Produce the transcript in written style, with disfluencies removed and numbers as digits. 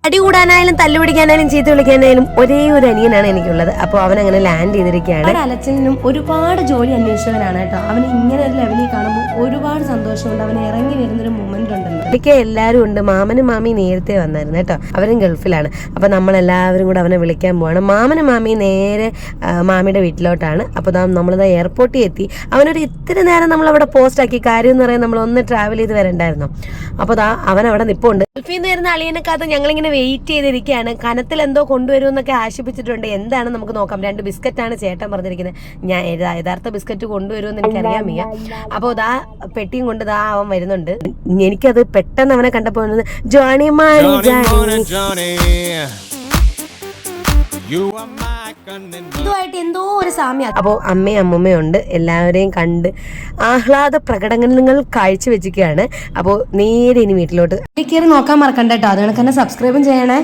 അടി കൂടാനായാലും തല്ലു പിടിക്കാനായാലും ചീത്ത വിളിക്കാനായാലും ഒരേ ഒരു അനിയനാണ് എനിക്കുള്ളത്. അപ്പോൾ അവൻ അങ്ങനെ ലാൻഡ് ചെയ്തിരിക്കുകയാണ്. അലച്ചനും ഒരുപാട് ജോലി അന്വേഷിച്ചവനാണ് കേട്ടോ. അവന് ഇങ്ങനെ ഒരു ലെവലിൽ കാണുമ്പോൾ ഒരുപാട് സന്തോഷമുണ്ട്. അവൻ ഇറങ്ങി വരുന്നൊരു മൊമെന്റ് ഉണ്ടല്ലോ. എനിക്ക് എല്ലാവരും ഉണ്ട്. മാമനും മാമി നേരത്തെ വന്നായിരുന്നു കേട്ടോ. അവരും ഗൾഫിലാണ്. അപ്പോൾ നമ്മളെല്ലാവരും കൂടെ അവനെ വിളിക്കാൻ പോവാണ്. മാമനും മാമി നേരെ മാമിയുടെ വീട്ടിലോട്ടാണ്. അപ്പോൾ നമ്മളിത് എയർപോർട്ടിൽ എത്തി. അവനൊരു ഇത്തിരി നേരം നമ്മളവിടെ പോസ്റ്റാക്കി. കാര്യം എന്ന് പറയാൻ നമ്മൾ ഒന്ന് ട്രാവൽ ചെയ്ത് വരണ്ടായിരുന്നു. അപ്പോൾ അവൻ അവിടെ നിൽപ്പുണ്ട്. ഗൾഫിൽ നിന്ന് വരുന്ന അളിയനെക്കാത്ത ഞങ്ങളിങ്ങനെ വെയിറ്റ് ചെയ്തിരിക്കുകയാണ്. കനത്തിൽ എന്തോ കൊണ്ടുവരുമെന്നൊക്കെ ആശിപ്പിച്ചിട്ടുണ്ട്. എന്താണ് നമുക്ക് നോക്കാം. 2 ബിസ്ക്കറ്റാണ് ചേട്ടൻ പറഞ്ഞിരിക്കുന്നത്. ഞാൻ യഥാർത്ഥ ബിസ്ക്കറ്റ് കൊണ്ടുവരുമെന്ന് എനിക്കറിയാൻ വയ്യ. അപ്പോൾ പെട്ടിയും കൊണ്ട് അവൻ വരുന്നുണ്ട്. എനിക്കത് പെട്ടെന്ന് അവനെ കണ്ടപ്പോൾ ജോണി ഇതുമായിട്ട് എന്തോ ഒരു സാമ്യം. അപ്പോൾ അമ്മയും അമ്മൂമ്മയും ഉണ്ട്. എല്ലാവരെയും കണ്ട് ആഹ്ലാദ പ്രകടനങ്ങൾ കാഴ്ചവെച്ചിരിക്കുകയാണ്. അപ്പോൾ നേരെ ഇനി വീട്ടിലോട്ട് കയറി നോക്കാൻ മറക്കണ്ട കേട്ടോ. അത് കണക്ക് തന്നെ സബ്സ്ക്രൈബും ചെയ്യണേ.